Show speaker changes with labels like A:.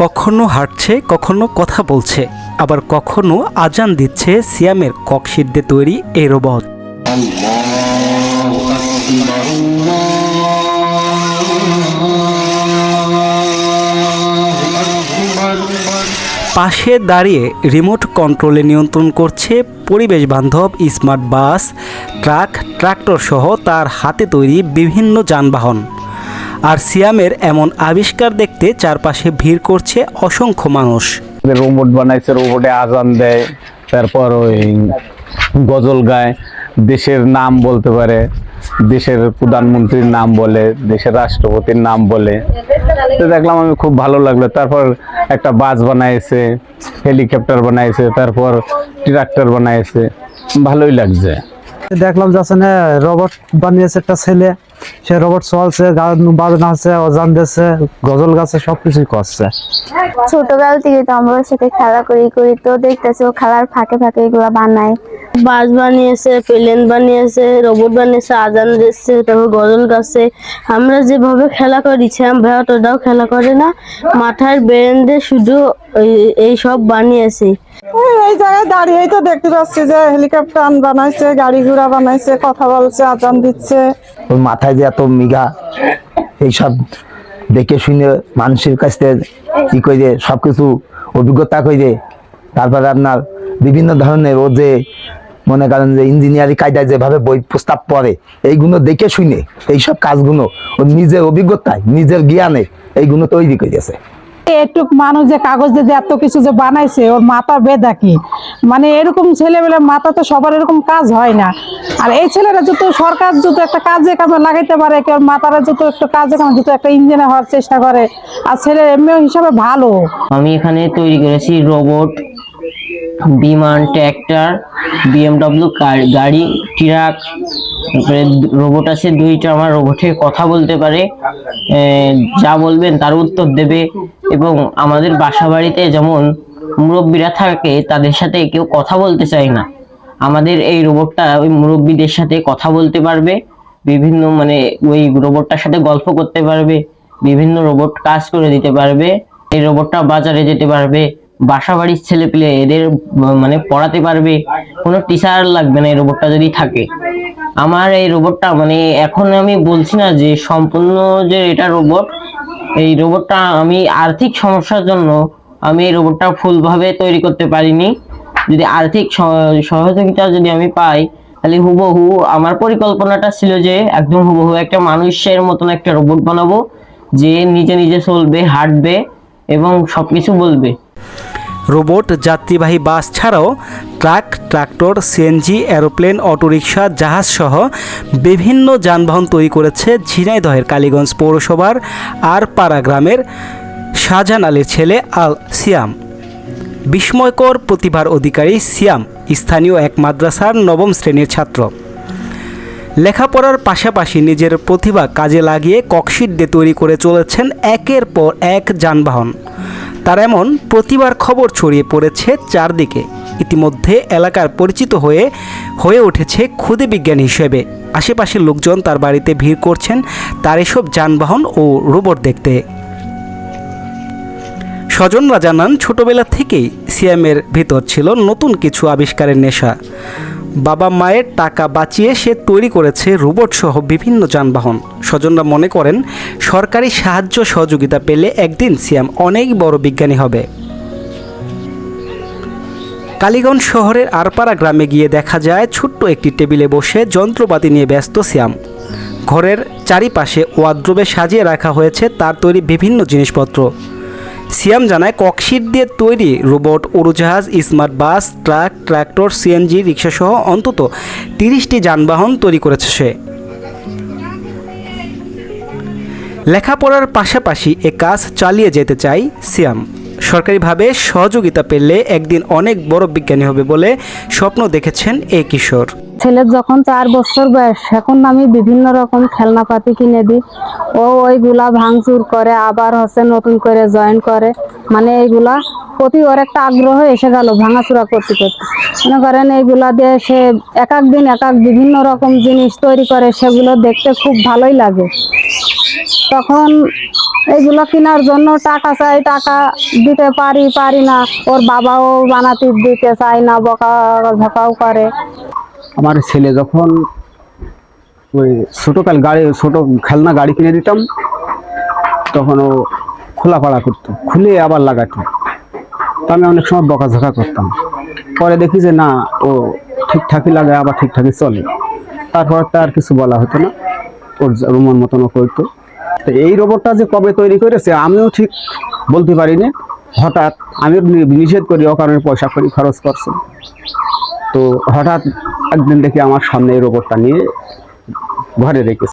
A: কখনো হাঁটছে, কখনো কথা বলছে, আবার কখনো আজান দিচ্ছে সিয়ামের ককশিট দিয়ে তৈরি এই রোবট। পাশে দাঁড়িয়ে রিমোট কন্ট্রোলে নিয়ন্ত্রণ করছে পরিবেশ বান্ধব স্মার্ট বাস, ট্রাক, ট্রাক্টর সহ তার হাতে তৈরি বিভিন্ন যানবাহন। আর সিয়ামের এমন আবিষ্কার দেখতে চারপাশে ভিড় করছে অসংখ্য মানুষ।
B: রোবট বানাইছে, রোবটে আজান দেয়, তারপর ওই গজল গায়, দেশের নাম বলতে পারে, দেশের প্রধানমন্ত্রীর নাম বলে, দেশের রাষ্ট্রপতির নাম বলে। তো দেখলাম, আমি খুব ভালো লাগলো। তারপর একটা বাস বানাইছে, হেলিকপ্টার বানাইছে, তারপর ট্রাক্টর বানাইছে, ভালোই লাগছে।
C: দেখলাম যাচ্ছে না রোবট বানিয়েছে একটা ছেলে, সে রোবট চলছে, গান বাজনা আছে, অজান দিচ্ছে, গজল গাছে, সবকিছুই করছে।
D: ছোটবেলা থেকে তো আমরা ওর সাথে খেলা করি তো দেখতেছি ও খেলার ফাঁকে ফাঁকে এগুলো বানায়।
E: বাস বানিয়েছে, প্লেন বানিয়েছে, রোবট বানিয়েছে, আজান দিচ্ছে, তারপর গজল গাছে। আমরা যেভাবে খেলা করি ভাই অতটাও খেলা করে না, মাথার ব্রেন দিয়ে শুধু এই সব বানিয়েছে।
F: এই জায়গায় দাঁড়িয়েই তো দেখতে পাচ্ছি যে হেলিকপ্টার বানাইছে, গাড়ি ঘোড়া বানাইছে, কথা বলছে, আজান দিচ্ছে।
G: ওর মাথায় যে এত মিঘা, এইসব দেখে শুনে মানুষের কাছ থেকে কি করে সবকিছু অভিজ্ঞতা করে, তারপরে আপনার বিভিন্ন ধরনের ও যে মনে করেন যে ইঞ্জিনিয়ারিং কায়দায় যেভাবে বই প্রস্তাব পড়ে, এইগুলো দেখে শুনে এইসব কাজগুলো ও নিজের অভিজ্ঞতায়, নিজের জ্ঞানে এইগুলো তৈরি করেছে।
F: একটু মানুষ যে কাগজ দিয়ে এত কিছু যে বানাইছে, ওর মাথা বেদা কি, মানে এরকম ছেলেবেলার মাথা তো সবার এরকম কাজ হয় না। আর এই ছেলেরা যত সরকার যত একটা কাজে কামে লাগাইতে পারে, কেউ মাথারা যত একটু কাজে কামে যত একটা ইঞ্জিনিয়ার হওয়ার চেষ্টা করে, আর ছেলে এমনি হিসাবে ভালো।
H: আমি এখানে তৈরি করেছি রোবট, বিমান, ট্র্যাক্টর, BMW গাড়ি, ট্রাক। তারপরে রোবট আছে দুইটা, আমার রোবটে কথা বলতে পারে, যা বলবেন তার উত্তর দেবে। এবং আমাদের বাসা বাড়িতে যেমন মুরব্বীরা থাকে, তাদের সাথে কেউ কথা বলতে চায় না, আমাদের এই রোবটটা ওই মুরব্বীদের সাথে কথা বলতে পারবে, বিভিন্ন ওই রোবটটার সাথে গল্প করতে পারবে, বিভিন্ন রোবট কাজ করে দিতে পারবে। এই রোবটটা বাজারে যেতে পারবে, বাসা বাড়ির ছেলে পেলে এদের পড়াতে পারবে, কোনো টিচার লাগবে না এই রোবটটা যদি থাকে। আমার এই রোবটটা এখন আমি বলছি না যে সম্পূর্ণ যে এটা রোবট, এই রোবটটা আমি আর্থিক সমস্যার জন্য আমি এই রোবটটা ফুলভাবে তৈরি করতে পারিনি। যদি আর্থিক সহযোগিতা যদি আমি পাই, তাহলে হুবহু আমার পরিকল্পনাটা ছিল যে একদম হুবহু একটা মানুষের মতন একটা রোবট বানাবো, যে নিজে নিজে চলবে, হাঁটবে এবং সবকিছু বলবে।
A: রোবট যাত্রীবাহী বাস ছাড়াও truck, tractor, CNG, aeroplane, auto rickshaw, জাহাজ সহ বিভিন্ন যানবাহন তৈরি করেছে ঝিনাইদহের কালীগঞ্জ পৌরসভার আরপাড়া গ্রামের শাহজাহান আলীর ছেলে আল সিয়াম। বিস্ময়কর প্রতিভার অধিকারী সিয়াম স্থানীয় এক মাদ্রাসার 9ম শ্রেণীর ছাত্র। লেখাপড়ার পাশাপাশি নিজের প্রতিভা কাজে লাগিয়ে ককশিট দিয়ে তৈরি করে চলেছেন একের পর এক যানবাহন। তার এমন প্রতিভার খবর ছড়িয়ে পড়েছে চারদিকে। ইতিমধ্যে এলাকার পরিচিত হয়ে উঠেছে ক্ষুদে বিজ্ঞানী হিসেবে। আশেপাশের লোকজন তার বাড়িতে ভিড় করছেন তার এসব যানবাহন ও রোবট দেখতে। স্বজনরা জানান, ছোটবেলা থেকেই সিয়ামের ভিতর ছিল নতুন কিছু আবিষ্কারের নেশা। বাবা মায়ের টাকা বাঁচিয়ে সে তৈরি করেছে রোবট সহ বিভিন্ন যানবাহন। স্বজনরা মনে করেন, সরকারি সাহায্য সহযোগিতা পেলে একদিন সিয়াম অনেক বড় বিজ্ঞানী হবে। কালীগঞ্জ শহরের আরপাড়া গ্রামে গিয়ে দেখা যায় ছোট্ট একটি টেবিলে বসে যন্ত্রপাতি নিয়ে ব্যস্ত সিয়াম। ঘরের চারিপাশে ওয়ার্ড্রোবে সাজিয়ে রাখা হয়েছে তার তৈরি বিভিন্ন জিনিসপত্র। সিয়াম জানায়, ককশিট দিয়ে তৈরি রোবট, উড়োজাহাজ, smart bus, truck, tractor, CNG, রিক্সা সহ অন্তত 30টি যানবাহন তৈরি করেছে সে। লেখাপড়ার পাশাপাশি এ কাজ চালিয়ে যেতে চায় সিয়াম। সরকারিভাবে সহযোগিতা পেলে একদিন অনেক বড় বিজ্ঞানী হবে বলে স্বপ্ন দেখেছেন এই কিশোর।
F: ছেলের যখন 4 বছর বয়স, এখন আমি বিভিন্ন রকম খেলনাপাতি কিনে দিই। ও ওইগুলা ভাঙচুর করে, আবার হচ্ছে নতুন করে জয়েন করে। মানে এইগুলা প্রতি ওর একটা আগ্রহ এসে গেল ভাঙাচুরা করতে করতে। মনে করেন এইগুলা দিয়ে সে এক এক দিন এক এক বিভিন্ন রকম জিনিস তৈরি করে, সেগুলো দেখতে খুব ভালোই লাগে। তখন এইগুলো কেনার জন্য টাকা চাই, টাকা দিতে পারি না। ওর বাবাও বানাতে দিতে চায় না, বকাঝকাও করে।
I: আমার ছেলে যখন ওই ছোট খেলনা গাড়ি কিনে দিতাম, তখন ও খোলাপাড়া করতো, খুলে আবার লাগাতো। তো আমি অনেক সময় বকাঝকা করতাম। পরে দেখি যে না, ও ঠিকঠাকই লাগায়, আবার ঠিকঠাকই চলে। তারপর তার কিছু বলা হতো না, ওর মন মতন ও করতো। তো এই রোবটটা যে কবে তৈরি করেছে আমিও ঠিক বলতে পারিনি। হঠাৎ আমি নিষেধ করি, অকারণে পয়সা করি খরচ করছে। তো হঠাৎ একদিন দেখি আমার সামনে এই রোবটটা নিয়ে ঘরে রেখেছে।